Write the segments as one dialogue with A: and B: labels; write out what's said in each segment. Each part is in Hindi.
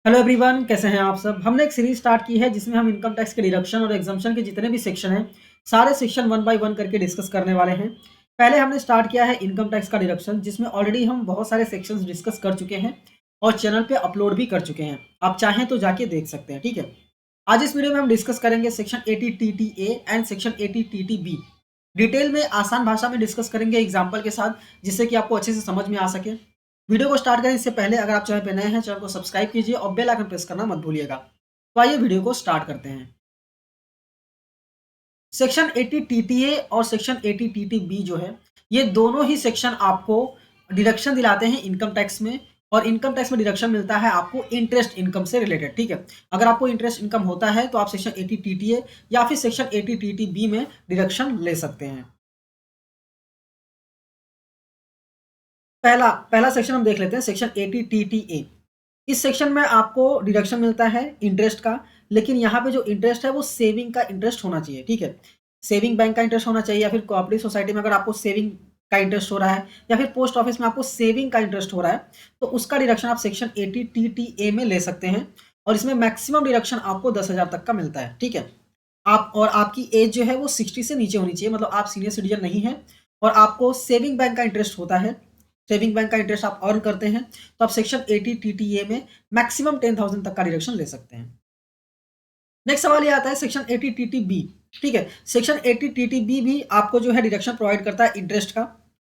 A: हेलो एवरीवन, कैसे हैं आप सब। हमने एक सीरीज स्टार्ट की है जिसमें हम इनकम टैक्स के डिडक्शन और एग्जम्पशन के जितने भी सेक्शन हैं सारे सेक्शन वन बाय वन करके डिस्कस करने वाले हैं। पहले हमने स्टार्ट किया है इनकम टैक्स का डिडक्शन, जिसमें ऑलरेडी हम बहुत सारे सेक्शंस डिस्कस कर चुके हैं और चैनल पे अपलोड भी कर चुके हैं। आप चाहें तो जाके देख सकते हैं, ठीक है। आज इस वीडियो में हम डिस्कस करेंगे section 80 TTA and section 80 TTB। Detail में आसान भाषा में डिस्कस करेंगे एग्जाम्पल के साथ, जिससे कि आपको अच्छे से समझ में आ सके। वीडियो को स्टार्ट करें इससे पहले अगर आप चैनल पे नए हैं, चैनल को सब्सक्राइब कीजिए और बेल आइकन प्रेस करना मत भूलिएगा। तो आइए वीडियो को स्टार्ट करते हैं। सेक्शन 80 TTA और सेक्शन 80 TTB जो है, ये दोनों ही सेक्शन आपको डिडक्शन दिलाते हैं इनकम टैक्स में। और इनकम टैक्स में डिडक्शन मिलता है आपको इंटरेस्ट इनकम से रिलेटेड, ठीक है। अगर आपको इंटरेस्ट इनकम होता है तो आप सेक्शन 80 TTA या फिर सेक्शन 80 TTB में डिडक्शन ले सकते हैं। पहला पहला सेक्शन हम देख लेते हैं, सेक्शन 80 TTA। इस सेक्शन में आपको डिडक्शन मिलता है इंटरेस्ट का, लेकिन यहाँ पे जो इंटरेस्ट है वो सेविंग का इंटरेस्ट होना चाहिए, ठीक है। सेविंग बैंक का इंटरेस्ट होना चाहिए, या फिर कोऑपरेटिव सोसाइटी में अगर आपको सेविंग का इंटरेस्ट हो रहा है, या फिर पोस्ट ऑफिस में आपको सेविंग का इंटरेस्ट हो रहा है, तो उसका डिडक्शन आप सेक्शन 80 TTA में ले सकते हैं। और इसमें मैक्सिमम डिडक्शन आपको 10,000 तक का मिलता है, ठीक है। आप और आपकी एज जो है वो 60 से नीचे होनी चाहिए, मतलब आप सीनियर सिटीजन नहीं है और आपको सेविंग बैंक का इंटरेस्ट होता है, सेविंग बैंक का इंटरेस्ट आप अर्न करते हैं, तो आप सेक्शन 80 TTA में मैक्सिमम 10,000 तक का डिडक्शन ले सकते हैं। नेक्स्ट सवाल ये आता है सेक्शन 80 TTB, ठीक है। सेक्शन 80 TTB भी आपको जो है डिडक्शन प्रोवाइड करता है इंटरेस्ट का,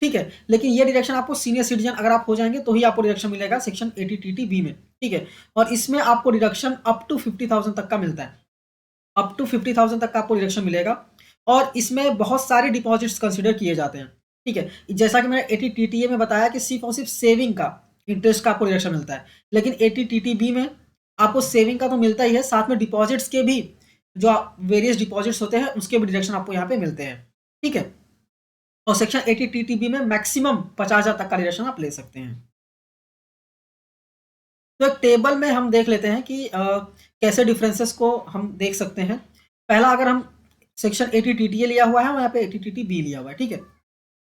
A: ठीक है। लेकिन ये डिडक्शन आपको सीनियर सिटीजन अगर आप हो जाएंगे तो ही आपको डिडक्शन मिलेगा सेक्शन 80 TTB में, ठीक है। और इसमें आपको डिडक्शन अप टू 50,000 तक का मिलता है, अप टू 50,000 तक का आपको डिडक्शन मिलेगा। और इसमें बहुत सारे डिपॉजिट्स कंसिडर किए जाते हैं, ठीक है। जैसा कि मैंने 80 TTA में बताया कि सिर्फ और सिर्फ सेविंग का इंटरेस्ट का आपको डिडक्शन मिलता है, लेकिन 80 TTB में आपको सेविंग का तो मिलता ही है, साथ में डिपॉजिट्स के भी जो वेरियस डिपॉजिट्स होते हैं उसके भी डिडक्शन आपको यहाँ पे मिलते हैं, ठीक है। और सेक्शन 80 TTB में मैक्सिमम 50,000 तक का डिडक्शन आप ले सकते हैं। तो एक टेबल में हम देख लेते हैं कि कैसे डिफरेंसेस को हम देख सकते हैं। पहला, अगर हम सेक्शन 80 TTA लिया हुआ है और यहाँ पे 80 TTB लिया हुआ है, ठीक है।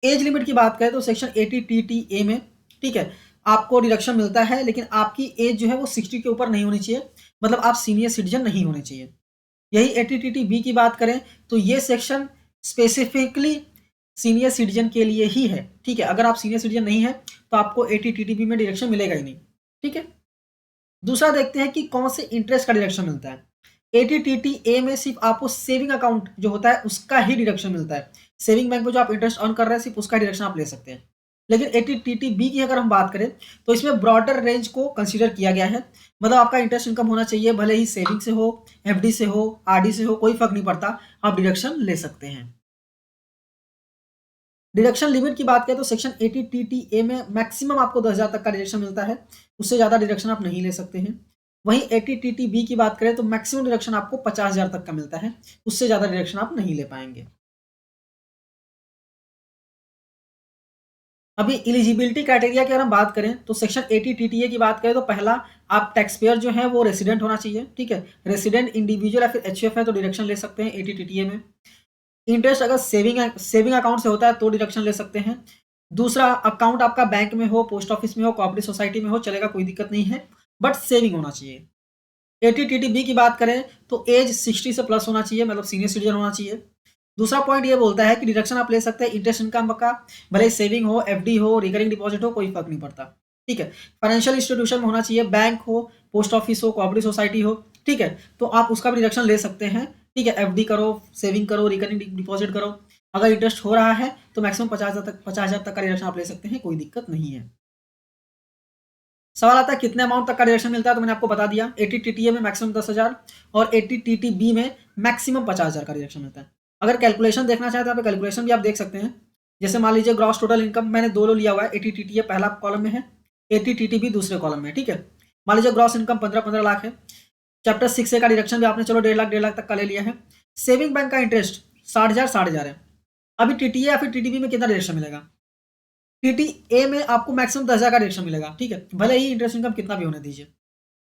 A: एज लिमिट की बात करें तो सेक्शन 80 TTA में, ठीक है, आपको डिडक्शन मिलता है, लेकिन आपकी एज जो है वो 60 के ऊपर नहीं होनी चाहिए, मतलब आप सीनियर सिटीजन नहीं होने चाहिए। यही 80 TTB की बात करें तो ये सेक्शन स्पेसिफिकली सीनियर सिटीजन के लिए ही है, ठीक है। अगर आप सीनियर सिटीजन नहीं है तो आपको 80 TTB में डिडक्शन मिलेगा ही नहीं, ठीक है। दूसरा देखते हैं कि कौन से इंटरेस्ट का डिडक्शन मिलता है। 80 TTA में सिर्फ आपको सेविंग अकाउंट जो होता है उसका ही डिडक्शन मिलता है। सेविंग बैंक में जो आप इंटरेस्ट अर्न कर रहे हैं सिर्फ उसका डिडक्शन आप ले सकते हैं। लेकिन 80 TTB की अगर हम बात करें तो इसमें ब्रॉडर रेंज को कंसीडर किया गया है, मतलब आपका इंटरेस्ट इनकम होना चाहिए, भले ही सेविंग से हो, FD से हो, RD से हो, कोई फर्क नहीं पड़ता, आप डिडक्शन ले सकते हैं। डिडक्शन लिमिट की बात करें तो सेक्शन 80 TTA में मैक्सिमम आपको 10,000 तक का डिडक्शन मिलता है, उससे ज़्यादा डिडक्शन आप नहीं ले सकते हैं। वहीं 80 TTB की बात करें तो मैक्सिमम डिडक्शन आपको 50,000 तक का मिलता है, उससे ज़्यादा डिडक्शन आप नहीं ले पाएंगे। अभी एलिजिबिलिटी क्राइटेरिया की अगर हम बात करें तो सेक्शन 80 TTA की बात करें तो पहला, आप टैक्स पेयर जो है वो रेसिडेंट होना चाहिए, ठीक है। रेसिडेंट इंडिविजुअल या फिर HUF है तो डिडक्शन ले सकते हैं 80 TTA में। इंटरेस्ट अगर सेविंग अकाउंट से होता है तो डिडक्शन ले सकते हैं। दूसरा, अकाउंट आपका बैंक में हो, पोस्ट ऑफिस में हो, कोऑपरेटिव सोसाइटी में हो, चलेगा, कोई दिक्कत नहीं है, बट सेविंग होना चाहिए। 80 TTB की बात करें तो एज 60 से प्लस होना चाहिए, मतलब सीनियर सिटीजन होना चाहिए। दूसरा पॉइंट ये बोलता है कि डिडक्शन आप ले सकते हैं इंटरेस्ट इनकम का, भले सेविंग हो, FD हो, रिकरिंग डिपॉजिट हो, कोई फर्क नहीं पड़ता, ठीक है। फाइनेंशियल इंस्टीट्यूशन में होना चाहिए, बैंक हो, पोस्ट ऑफिस हो, कोऑपरेटिव सोसाइटी हो, ठीक है, तो आप उसका भी डिडक्शन ले सकते हैं, ठीक है। FD करो, सेविंग करो, रिकरिंग डिपॉजिट करो, अगर इंटरेस्ट हो रहा है तो मैक्सिमम 50,000 तक का डिडक्शन आप ले सकते हैं, कोई दिक्कत नहीं है। सवाल आता है कितने अमाउंट तक का डिडक्शन मिलता है, तो मैंने आपको बता दिया, 80 TTA में मैक्सिमम 10,000 और 80 TTB में मैक्सिमम 50,000 का डिडक्शन मिलता है। अगर कैलकुलेशन देखना चाहे तो यहाँ पे कैलकुलेशन भी आप देख सकते हैं। जैसे मान लीजिए ग्रॉस टोटल इनकम मैंने दो लो लिया हुआ है, 80 TTA पहला कॉलम में है, 80 TTB दूसरे कॉलम में है, ठीक है। मान लीजिए ग्रॉस इनकम 15-15 लाख है, चैप्टर 6 से का डिडक्शन भी आपने चलो 1.5 लाख तक का ले लिया है। सेविंग बैंक का इंटरेस्ट 60,000 है। अभी TTA या फिर TTB में कितना डिडक्शन मिलेगा? TTA में आपको मैक्सिमम 10,000 का डिडक्शन मिलेगा, ठीक है, भले ही इंटरेस्ट इनकम कितना भी होने दीजिए।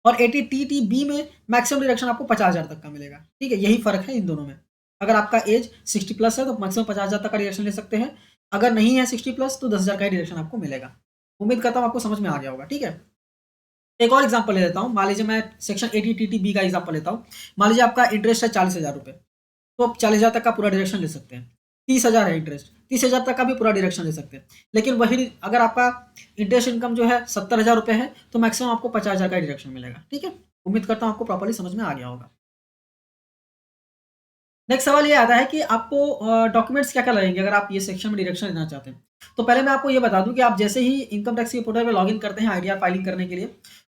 A: और 80 TTB में मैक्सिमम डिडक्शन आपको 50,000 तक का मिलेगा, ठीक है, यही फर्क है इन दोनों में। अगर आपका एज 60 प्लस है तो मैक्सिमम 50,000 तक का डिडक्शन ले सकते हैं, अगर नहीं है 60 प्लस तो 10,000 का ही डिडक्शन आपको मिलेगा। उम्मीद करता हूँ आपको समझ में आ गया होगा, ठीक है। एक और एग्जांपल ले लेता हूँ। मान लीजिए मैं सेक्शन 80TTB का एग्जांपल लेता हूँ। मान लीजिए आपका इंटरेस्ट है 40,000 रुपए, तो आप 40,000 तक का पूरा डिडक्शन ले सकते हैं। 30,000 है इंटरेस्ट, 30,000 तक का भी पूरा डिडक्शन ले सकते हैं। लेकिन वही अगर आपका इंटरेस्ट इनकम जो है 70,000 रुपए है, तो मैक्सिमम आपको 50,000 का डिडक्शन मिलेगा। ठीक है? उम्मीद करता हूँ आपको प्रॉपर्ली समझ में आ गया होगा। नेक्स्ट सवाल ये आता है कि आपको डॉक्यूमेंट्स क्या-क्या लगेंगे अगर आप ये सेक्शन में डिडक्शन लेना चाहते हैं। तो पहले मैं आपको ये बता दूँ कि आप जैसे ही इनकम टैक्स के पोर्टल पे लॉगिन करते हैं आईटीआर फाइलिंग करने के लिए,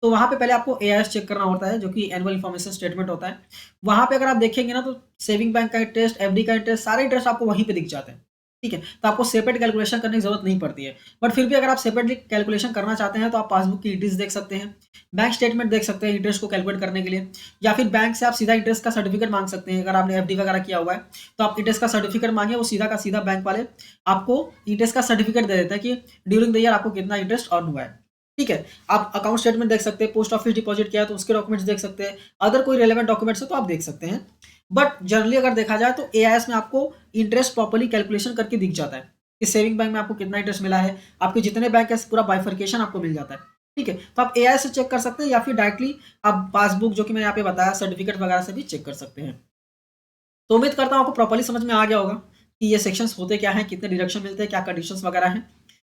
A: तो वहाँ पे पहले आपको एआईएस चेक करना होता है, जो कि एनुअल इन्फॉर्मेशन स्टेटमेंट होता है। वहाँ पे अगर आप देखेंगे ना, तो सेविंग बैंक का इंटरेस्ट, एफडी का इंटरेस्ट, सारे इंटरेस्ट आपको वहीं पे दिख जाते हैं। ठीक है? तो आपको सेपरेट कैलकुलेशन करने की ज़रूरत नहीं पड़ती है। बट फिर भी अगर आप सेपरेटली कैलकुलेशन करना चाहते हैं, तो आप पासबुक की डिटेल्स देख सकते हैं, बैंक स्टेटमेंट देख सकते हैं इंटरेस्ट को कैलकुलेट करने के लिए, या फिर बैंक से आप सीधा इंटरेस्ट का सर्टिफिकेट माँग सकते हैं। अगर आपने एफडी वगैरह किया हुआ है, तो आप इंटरेस्ट का सर्टिफिकेट मांगे, वो सीधा का सीधा बैंक वाले आपको इंटरेस्ट का सर्टिफिकेट दे देता है कि ड्यूरिंग द ईयर आपको कितना इंटरेस्ट अर्न हुआ है। ठीक है? आप अकाउंट स्टेटमेंट देख सकते हैं, पोस्ट ऑफिस डिपॉजिट किया है तो उसके डॉक्यूमेंट्स देख सकते हैं, अदर कोई रेलेवेंट डॉक्यूमेंट्स है तो आप देख सकते हैं। बट जनरली अगर देखा जाए तो एआईएस में आपको इंटरेस्ट प्रॉपर्ली कैलकुलेशन करके दिख जाता है कि सेविंग बैंक में आपको कितना इंटरेस्ट मिला है, आपके जितने बैंक है पूरा बाइफर्केशन आपको मिल जाता है। ठीक है? तो आप एआईएस से चेक कर सकते हैं, या फिर डायरेक्टली आप पासबुक, जो कि मैंने यहाँ पे बताया, सर्टिफिकेट वगैरह से भी चेक कर सकते हैं। तो उम्मीद करता हूँ आपको प्रॉपर्ली समझ में आ गया होगा कि ये सेक्शंस होते क्या हैं, कितने डिडक्शन मिलते हैं, क्या कंडीशंस वगैरह हैं।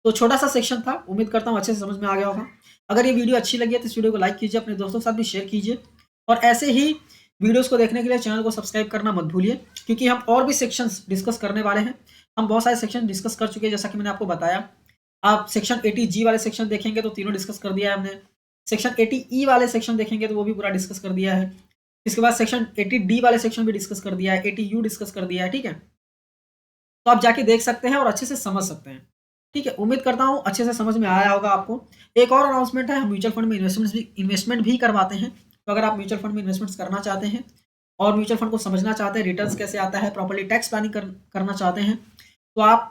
A: तो छोटा-सा सेक्शन था, उम्मीद करता हूँ अच्छे से समझ में आ गया होगा। अगर ये वीडियो अच्छी लगी है तो इस वीडियो को लाइक कीजिए, अपने दोस्तों के साथ भी शेयर कीजिए, और ऐसे ही वीडियोज़ को देखने के लिए चैनल को सब्सक्राइब करना मत भूलिए, क्योंकि हम और भी सेक्शंस डिस्कस करने वाले हैं। हम बहुत सारे सेक्शन डिस्कस कर चुके हैं, जैसा कि मैंने आपको बताया। आप सेक्शन 80G वाले सेक्शन देखेंगे तो तीनों डिस्कस कर दिया है हमने। सेक्शन 80E वाले सेक्शन देखेंगे तो वो भी पूरा डिस्कस कर दिया है। इसके बाद सेक्शन 80D वाले सेक्शन भी डिस्कस कर दिया है, 80U डिस्कस कर दिया है। ठीक है? तो आप जाके देख सकते हैं और अच्छे से समझ सकते हैं। ठीक है? उम्मीद करता हूँ अच्छे से समझ में आया होगा आपको। एक और अनाउंसमेंट है, हम म्यूचुअल फंड में इन्वेस्टमेंट भी करवाते हैं। तो अगर आप म्यूचुअल फंड में इन्वेस्टमेंट्स करना चाहते हैं और म्यूचुअल फंड को समझना चाहते हैं, रिटर्न्स कैसे आता है, प्रॉपर्ली टैक्स प्लानिंग करना चाहते हैं, तो आप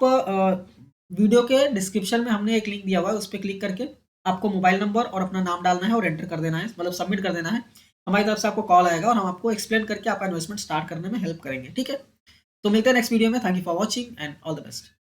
A: वीडियो के डिस्क्रिप्शन में हमने एक लिंक दिया हुआ है, उस पे क्लिक करके आपको मोबाइल नंबर और अपना नाम डालना है और एंटर कर देना है, मतलब सबमिट कर देना है। हमारी तरफ से आपको कॉल आएगा और हम आपको एक्सप्लेन करके आपका इन्वेस्टमेंट स्टार्ट करने में हेल्प करेंगे। ठीक है? तो मिलते हैं नेक्स्ट वीडियो में। Thank you for watching and all the best.